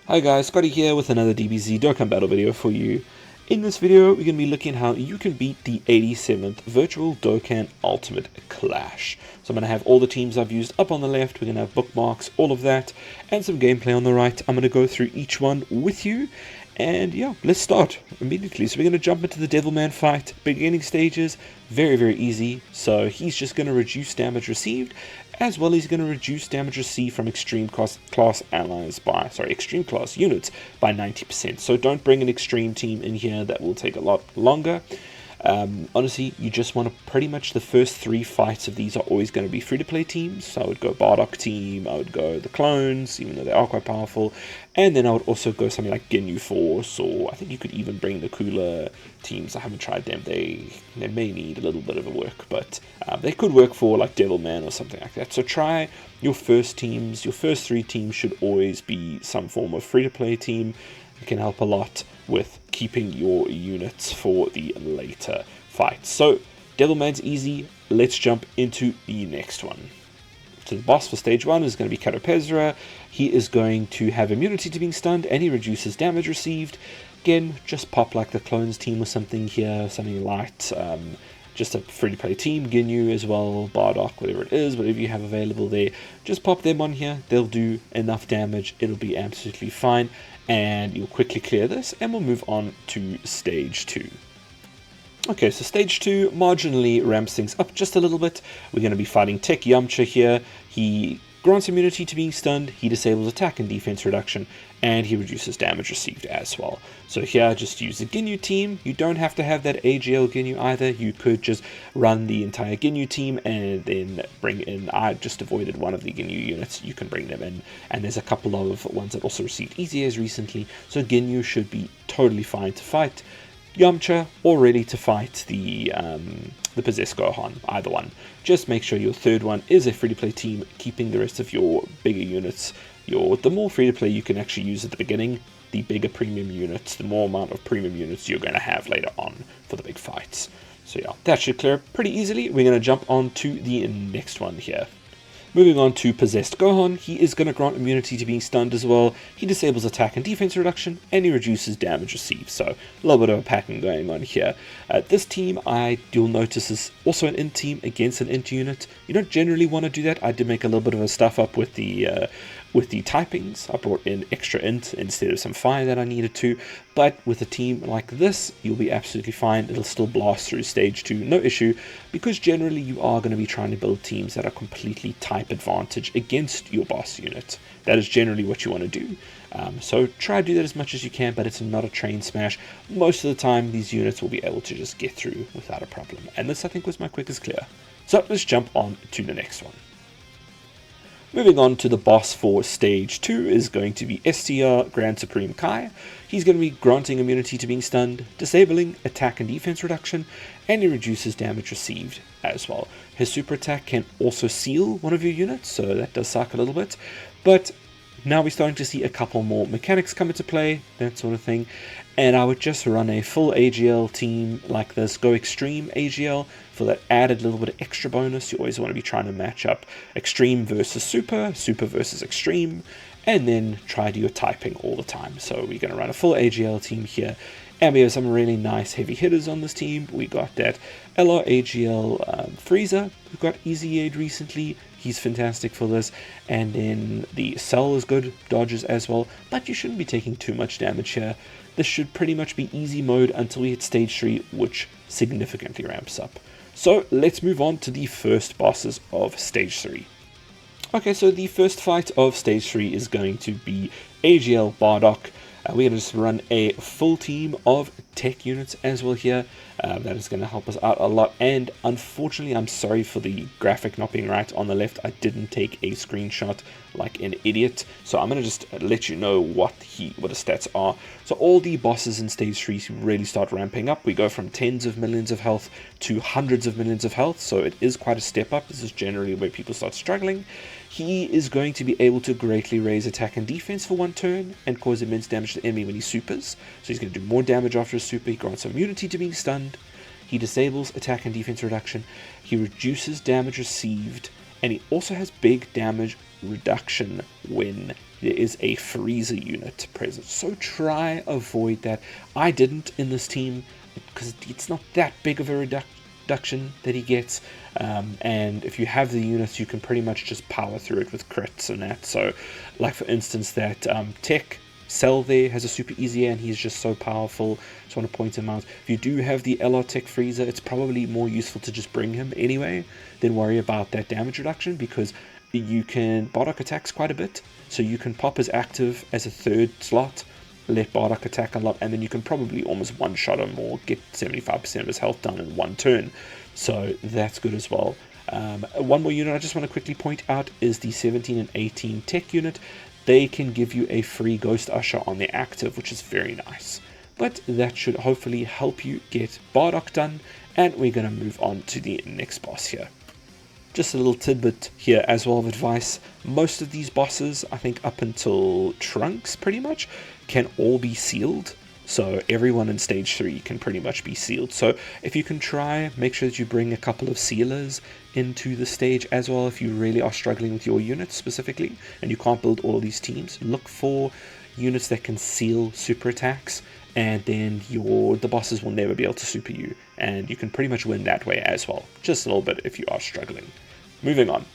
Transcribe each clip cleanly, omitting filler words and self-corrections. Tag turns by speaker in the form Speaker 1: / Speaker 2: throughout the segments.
Speaker 1: Hi guys, Scotty here with another DBZ Dokkan Battle video for you. In this video, we're going to be looking at how you can beat the 87th Virtual Dokkan Ultimate Clash. So I'm going to have all the teams I've used up on the left, we're going to have bookmarks, all of that, and some gameplay on the right. I'm going to go through each one with you, and yeah, let's start immediately. So we're going to jump into the Devilman fight. Beginning stages, very easy. So he's just going to reduce damage received, as well as going to reduce damage received from extreme class units by 90%. So don't bring an extreme team in here, that will take a lot longer. Honestly, you just want to pretty much the first 3 fights of these are always going to be free-to-play teams. So I would go Bardock team, I would go the clones, even though they are quite powerful, and then I would also go something like Ginyu Force, or I think you could even bring the cooler teams. I haven't tried them, they may need a little bit of a work, but they could work for like Devilman or something like that. So try your first teams. Your first 3 teams should always be some form of free-to-play team. It can help a lot with keeping your units for the later fights. So Devilman's easy. Let's jump into the next one. So the boss for stage 1 is going to be Catopesra. He is going to have immunity to being stunned, and he reduces damage received. Again, just pop like the clones team or something here, something light. Just a free-to-play team, Ginyu as well, Bardock, whatever it is, whatever you have available there. Just pop them on here, they'll do enough damage, it'll be absolutely fine, and you'll quickly clear this, and we'll move on to stage 2. Okay, so stage 2 marginally ramps things up just a little bit. We're going to be fighting Tech Yamcha here. He grants immunity to being stunned, he disables attack and defense reduction, and he reduces damage received as well. So here, just use the Ginyu team. You don't have to have that AGL Ginyu either. You could just run the entire Ginyu team and then bring in, I just avoided one of the Ginyu units, you can bring them in. And there's a couple of ones that also received EZAs recently, so Ginyu should be totally fine to fight. Yamcha, or ready to fight the Possessed Gohan, either one. Just make sure your third one is a free-to-play team, keeping the rest of your bigger units. The more free-to-play you can actually use at the beginning, the bigger premium units, the more amount of premium units you're going to have later on for the big fights. So yeah, that should clear up pretty easily. We're going to jump on to the next one here. Moving on to Possessed Gohan, he is going to grant immunity to being stunned as well. He disables attack and defense reduction, and he reduces damage received. So a little bit of a pattern going on here. This team, you'll notice, is also an int team against an int unit. You don't generally want to do that. I did make a little bit of a stuff up with the typings. I brought in extra int instead of some fire that I needed to, but with a team like this, you'll be absolutely fine. It'll still blast through stage 2, no issue, because generally you are going to be trying to build teams that are completely type advantage against your boss unit. That is generally what you want to do. So try to do that as much as you can, but it's not a train smash. Most of the time, these units will be able to just get through without a problem. And this, I think, was my quickest clear. So let's jump on to the next one. Moving on to the boss for stage 2 is going to be STR Grand Supreme Kai. He's going to be granting immunity to being stunned, disabling attack and defense reduction, and he reduces damage received as well. His super attack can also seal one of your units, so that does suck a little bit, but now we're starting to see a couple more mechanics come into play, that sort of thing, and I would just run a full AGL team like this. Go Extreme AGL for that added little bit of extra bonus. You always want to be trying to match up Extreme versus Super, Super versus Extreme, and then try to do your typing all the time. So we're going to run a full AGL team here, and we have some really nice heavy hitters on this team. We got that LR AGL Frieza, who got EZA'd recently. He's fantastic for this, and then the Cell is good, dodges as well, but you shouldn't be taking too much damage here. This should pretty much be easy mode until we hit stage 3, which significantly ramps up. So let's move on to the first bosses of stage 3. Okay, so the first fight of stage 3 is going to be AGL Bardock. We're going to just run a full team of tech units as well here. That is going to help us out a lot, and unfortunately, I'm sorry for the graphic not being right on the left. I didn't take a screenshot like an idiot, so I'm going to just let you know what the stats are. So all the bosses in stage 3 really start ramping up. We go from tens of millions of health to hundreds of millions of health, so it is quite a step up. This is generally where people start struggling. He is going to be able to greatly raise attack and defense for 1 turn and cause immense damage to the enemy when he supers. So he's going to do more damage after his super. He grants immunity to being stunned. He disables attack and defense reduction. He reduces damage received, and he also has big damage reduction when there is a Frieza unit present. So try avoid that. I didn't in this team because it's not that big of a reduction that he gets. And if you have the units, you can pretty much just power through it with crits and that. So like for instance that Tech Cell there has a super easy and he's just so powerful. Just want to point him out. If you do have the LR Tech Frieza, it's probably more useful to just bring him anyway than worry about that damage reduction, because you can Bardock attacks quite a bit, so you can pop his active as a third slot, let Bardock attack a lot, and then you can probably almost one-shot him or get 75% of his health down in one turn. So that's good as well. One more unit I just want to quickly point out is the 17 and 18 Tech unit. They can give you a free Ghost Usher on the active, which is very nice. But that should hopefully help you get Bardock done, and we're going to move on to the next boss here. Just a little tidbit here as well of advice. Most of these bosses, I think up until Trunks pretty much, can all be sealed. So everyone in stage 3 can pretty much be sealed. So if you can try, make sure that you bring a couple of sealers into the stage as well. If you really are struggling with your units specifically and you can't build all of these teams, look for units that can seal super attacks, and then the bosses will never be able to super you, and you can pretty much win that way as well. Just a little bit if you are struggling. Moving on.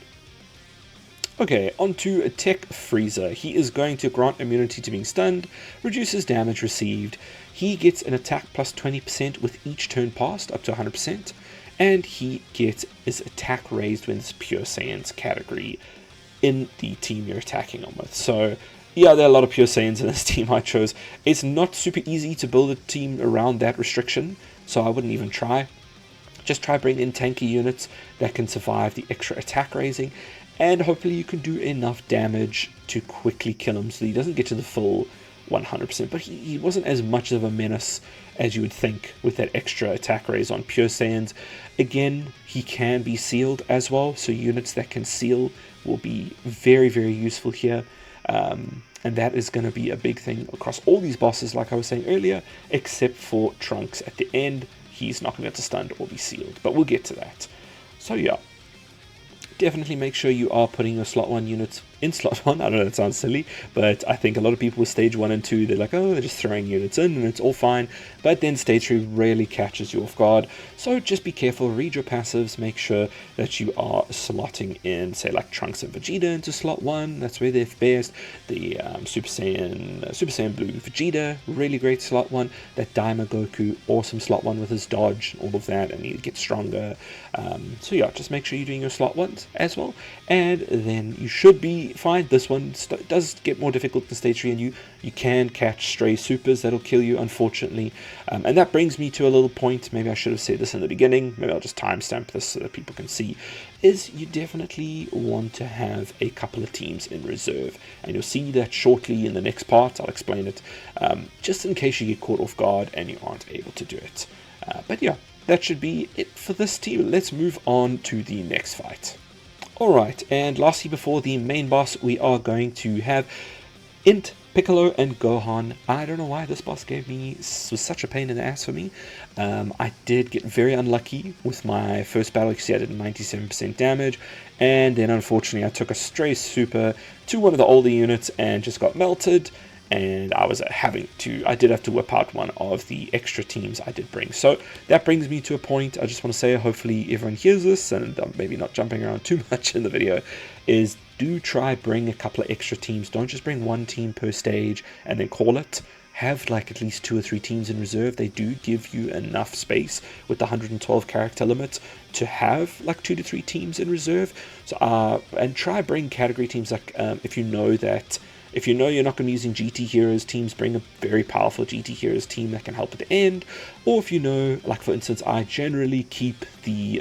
Speaker 1: Okay, on to Tech Frieza. He is going to grant immunity to being stunned, reduces damage received. He gets an attack plus 20% with each turn passed, up to 100%. And he gets his attack raised when it's Pure Saiyans category in the team you're attacking on with. So, yeah, there are a lot of Pure Saiyans in this team I chose. It's not super easy to build a team around that restriction, so I wouldn't even try. Just try bringing in tanky units that can survive the extra attack raising, and hopefully you can do enough damage to quickly kill him so he doesn't get to the full 100%. But he wasn't as much of a menace as you would think with that extra attack raise on Pure Saiyans. Again, he can be sealed as well, so units that can seal will be very, very useful here. And that is going to be a big thing across all these bosses, like I was saying earlier, except for Trunks at the end. He's not going to be able to stun or be sealed, but we'll get to that. So yeah, definitely make sure you are putting your slot 1 units in slot 1. I know that sounds silly, but I think a lot of people with stage 1 and 2, they're like, oh, they're just throwing units in and it's all fine. But then stage 3 really catches you off guard. So just be careful, read your passives, make sure that you are slotting in, say like Trunks and Vegeta into slot 1. That's where they're best. The Super Saiyan Blue Vegeta, really great slot 1. That Daima Goku, awesome slot 1 with his dodge, all of that, and he gets stronger. So yeah, just make sure you're doing your slot 1s as well, and then you should be fine. This one does get more difficult than stage 3, and you can catch stray supers that'll kill you, unfortunately. And that brings me to a little point. Maybe I should have said this in the beginning. Maybe I'll just timestamp this so that people can see. Is you definitely want to have a couple of teams in reserve, and you'll see that shortly in the next part. I'll explain it, just in case you get caught off guard and you aren't able to do it. But yeah, that should be it for this team. Let's move on to the next fight. Alright, and lastly before the main boss, we are going to have Picolo and Gohan. I don't know why this boss was such a pain in the ass for me. I did get very unlucky with my first battle. You see I did 97% damage, and then unfortunately I took a stray super to one of the older units and just got melted. And I did have to whip out one of the extra teams I did bring. So that brings me to a point. I just want to say, hopefully everyone hears this, and I'm maybe not jumping around too much in the video, is do try bring a couple of extra teams. Don't just bring one team per stage and then call it. Have like at least 2 or 3 teams in reserve. They do give you enough space with the 112 character limit to have like 2 to 3 teams in reserve. So and try bring category teams, like if you know you're not going to be using GT Heroes teams, bring a very powerful GT Heroes team that can help at the end. Or if you know, like for instance, I generally keep the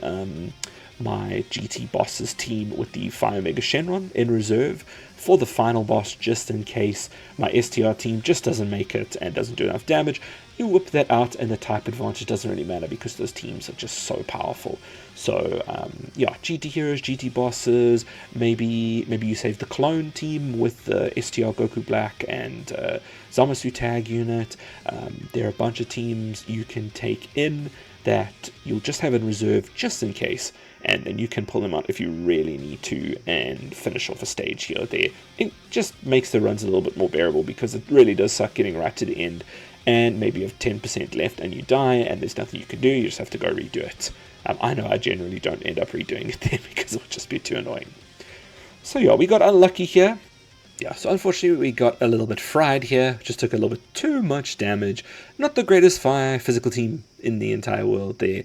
Speaker 1: my GT bosses team with the Fire Mega Shenron in reserve for the final boss, just in case my STR team just doesn't make it and doesn't do enough damage. You whip that out, and the type advantage doesn't really matter because those teams are just so powerful. So yeah, GT Heroes, GT bosses, maybe you save the clone team with the STR Goku Black and Zamasu tag unit. There are a bunch of teams you can take in that you'll just have in reserve just in case, and then you can pull them out if you really need to and finish off a stage here or there. It just makes the runs a little bit more bearable, because it really does suck getting right to the end and maybe you have 10% left and you die and there's nothing you can do, you just have to go redo it. I know I generally don't end up redoing it there because it would just be too annoying. So yeah, we got unlucky here. Yeah, so unfortunately we got a little bit fried here, just took a little bit too much damage. Not the greatest physical team in the entire world there,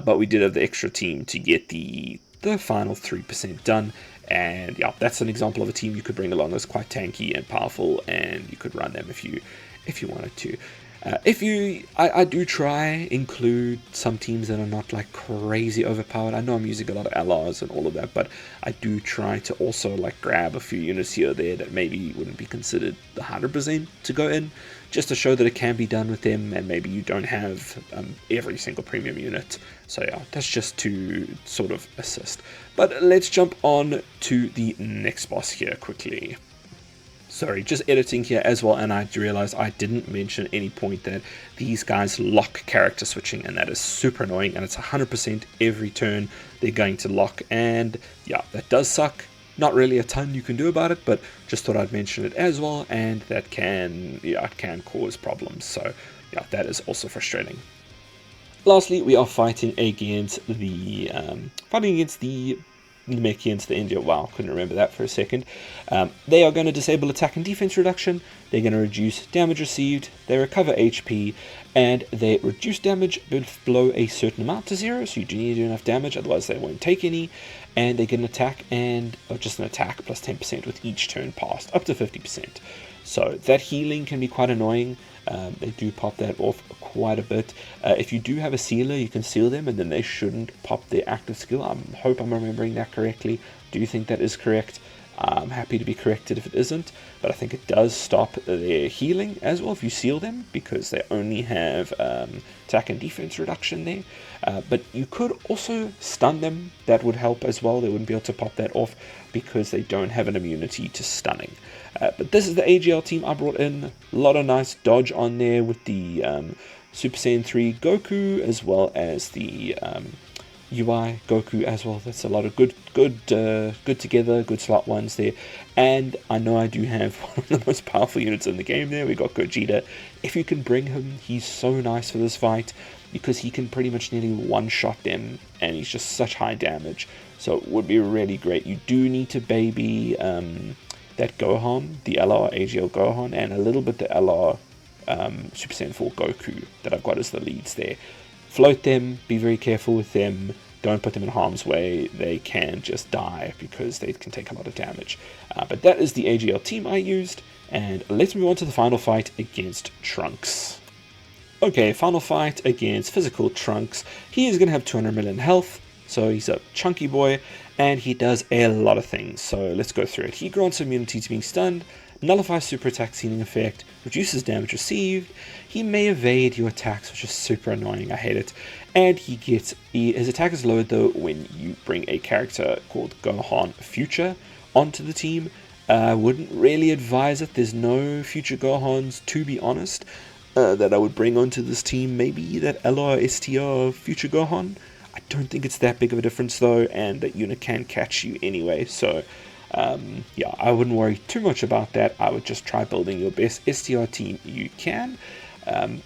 Speaker 1: but we did have the extra team to get the final 3% done. And yeah, that's an example of a team you could bring along that's quite tanky and powerful, and you could run them if you wanted to. I do try include some teams that are not like crazy overpowered. I know I'm using a lot of LRs and all of that, but I do try to also like grab a few units here or there that maybe wouldn't be considered 100% to go in, just to show that it can be done with them, and maybe you don't have every single premium unit. So yeah, that's just to sort of assist. But let's jump on to the next boss here quickly. Sorry, just editing here as well, and I realized I didn't mention at any point that these guys lock character switching, and that is super annoying, and it's 100% every turn they're going to lock, and yeah, that does suck. Not really a ton you can do about it, but just thought I'd mention it as well, and that can cause problems, so yeah, that is also frustrating. Lastly, we are fighting against the Namekians, the India. Wow, couldn't remember that for a second. They are going to disable attack and defense reduction. They're going to reduce damage received. They recover HP, and they reduce damage below a certain amount to 0. So you do need to do enough damage, otherwise they won't take any. And they get an attack or just an attack plus 10% with each turn passed, up to 50%. So that healing can be quite annoying. They do pop that off quite a bit. If you do have a sealer, you can seal them and then they shouldn't pop their active skill. I hope I'm remembering that correctly. Do you think that is correct? I'm happy to be corrected if it isn't, but I think it does stop their healing as well if you seal them, because they only have attack and defense reduction there. But you could also stun them. That would help as well. They wouldn't be able to pop that off because they don't have an immunity to stunning. But this is the AGL team I brought in. A lot of nice dodge on there with the Super Saiyan 3 Goku, as well as the UI Goku as well. That's a lot of good together, good slot ones there. And I know I do have one of the most powerful units in the game there. We got Gogeta. If you can bring him, he's so nice for this fight, because he can pretty much nearly one-shot them, and he's just such high damage. So it would be really great. You do need to baby that Gohan, the LR AGL Gohan, and a little bit the LR Super Saiyan 4 Goku that I've got as the leads there. Float them, be very careful with them, don't put them in harm's way. They can just die because they can take a lot of damage. But that is the AGL team I used, and let's move on to the final fight against Trunks. Okay, final fight against physical Trunks. He is going to have 200 million health, so he's a chunky boy, and he does a lot of things. So let's go through it. He grants immunity to being stunned, nullifies super attack's healing effect, reduces damage received. He may evade your attacks, which is super annoying. I hate it. And his attack is lowered though when you bring a character called Gohan Future onto the team. I wouldn't really advise it. There's no future Gohans, to be honest, that I would bring onto this team. Maybe that LR STR Future Gohan. I don't think it's that big of a difference though, and that unit can catch you anyway. So yeah, I wouldn't worry too much about that. I would just try building your best STR team you can.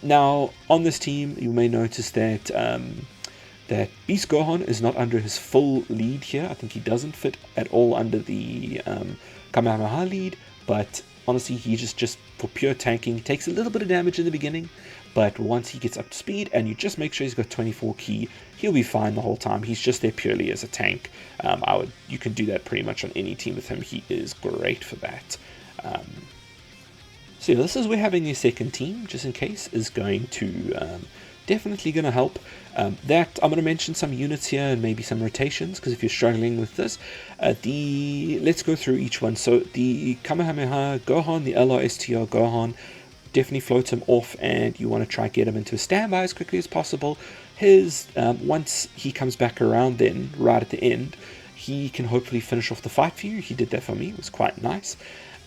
Speaker 1: Now, on this team, you may notice that that Beast Gohan is not under his full lead here. I think he doesn't fit at all under the Kamehameha lead, but honestly, he just for pure tanking, takes a little bit of damage in the beginning, but once he gets up to speed and you just make sure he's got 24 key, he'll be fine the whole time. He's just there purely as a tank. You can do that pretty much on any team with him. He is great for that. So yeah, this is where having a second team, just in case, is going to definitely going to help. That I'm going to mention some units here and maybe some rotations, because if you're struggling with this, let's go through each one. So the Kamehameha Gohan, the LRSTR Gohan, definitely float him off, and you want to try get him into a standby as quickly as possible. His once he comes back around, then right at the end, he can hopefully finish off the fight for you. He did that for me. It was quite nice.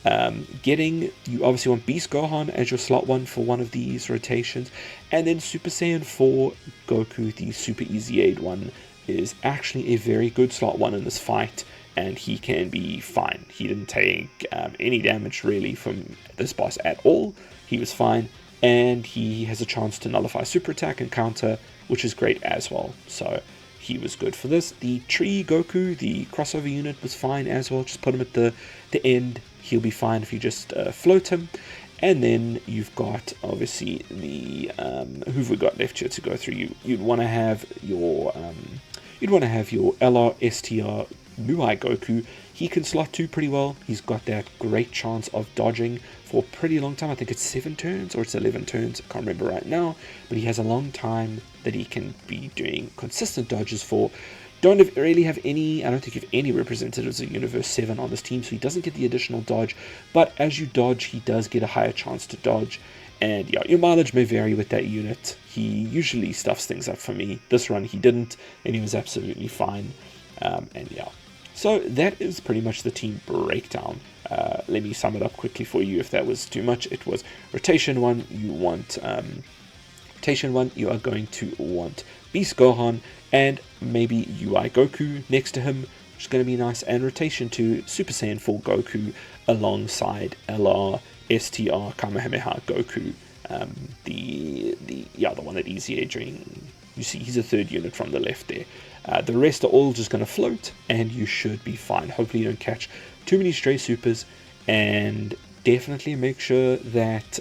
Speaker 1: You obviously want Beast Gohan as your slot 1 for one of these rotations, and then Super Saiyan 4 Goku, the Super Easy Aid one, is actually a very good slot 1 in this fight, and he can be fine. He didn't take any damage really from this boss at all. He was fine, and he has a chance to nullify super attack and counter, which is great as well. So he was good for this. The Tree Goku, the crossover unit, was fine as well. Just put him at the end. He'll be fine if you just float him. And then you've got obviously the who've we got left here to go through. You'd want to have your LR STR Muai Goku. He can slot 2 pretty well. He's got that great chance of dodging for a pretty long time. I think it's 7 turns or it's 11 turns. I can't remember right now. But he has a long time that he can be doing consistent dodges for. Don't really have any, I don't think you have any representatives of Universe 7 on this team, so he doesn't get the additional dodge. But as you dodge, he does get a higher chance to dodge. And yeah, your mileage may vary with that unit. He usually stuffs things up for me. This run he didn't, and he was absolutely fine. And yeah. So that is pretty much the team breakdown. Let me sum it up quickly for you if that was too much. It was rotation 1, you want rotation 1, you are going to want Beast Gohan and maybe UI Goku next to him, which is going to be nice. And rotation 2, Super Saiyan 4 Goku alongside LR STR Kamehameha Goku. The one at Easy Aging. You see, he's a 3rd unit from the left there. The rest are all just going to float, and you should be fine. Hopefully you don't catch too many stray supers, and definitely make sure that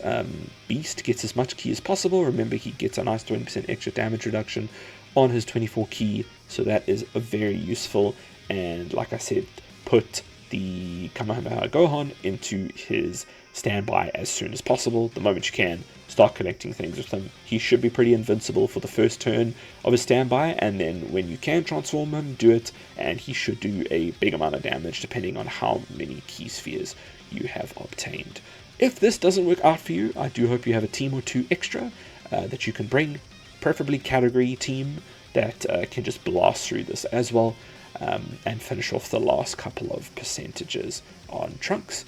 Speaker 1: Beast gets as much ki as possible. Remember, he gets a nice 20% extra damage reduction on his 24 ki, so that is very useful. And like I said, put the Kamehameha Gohan into his standby as soon as possible. The moment you can, start collecting things with him. He should be pretty invincible for the first turn of his standby, and then when you can transform him, do it, and he should do a big amount of damage depending on how many ki spheres you have obtained. If this doesn't work out for you, I do hope you have a team or 2 extra that you can bring, preferably category team that can just blast through this as well, and finish off the last couple of percentages on Trunks.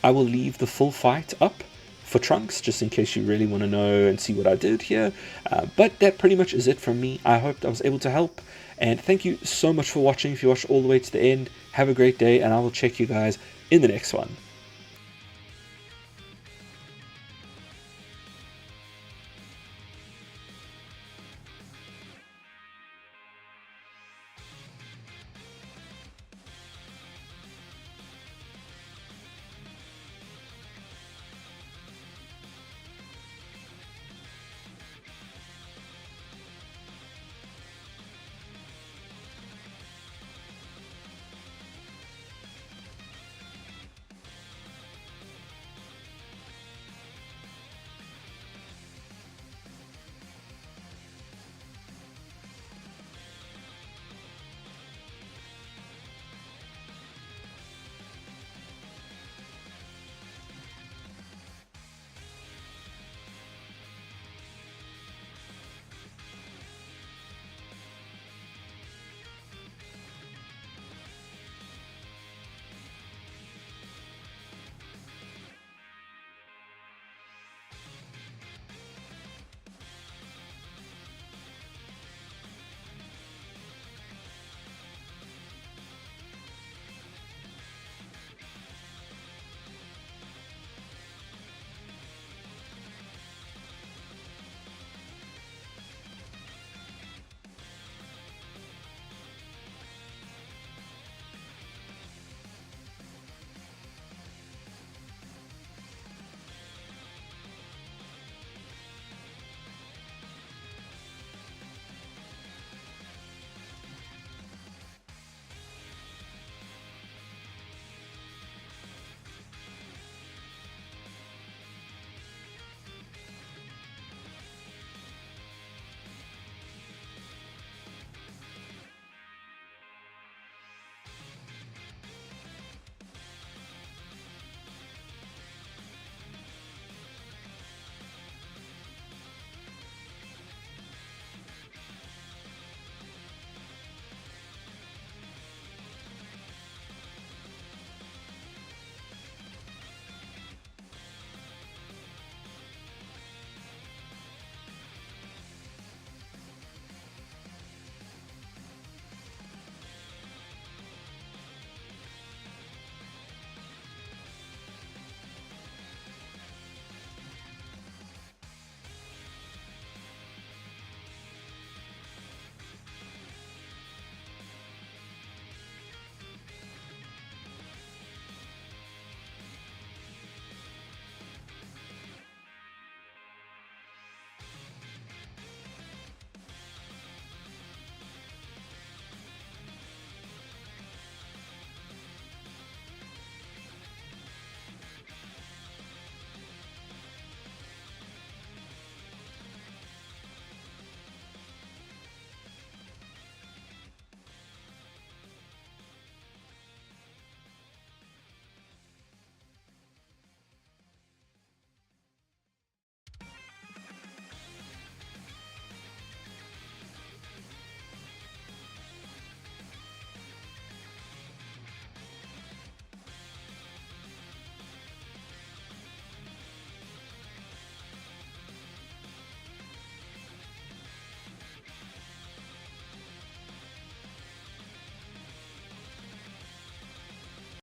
Speaker 1: I will leave the full fight up for Trunks, just in case you really want to know and see what I did here. But that pretty much is it from me. I hope I was able to help, and thank you so much for watching. If you watched all the way to the end, have a great day, and I will check you guys in the next one.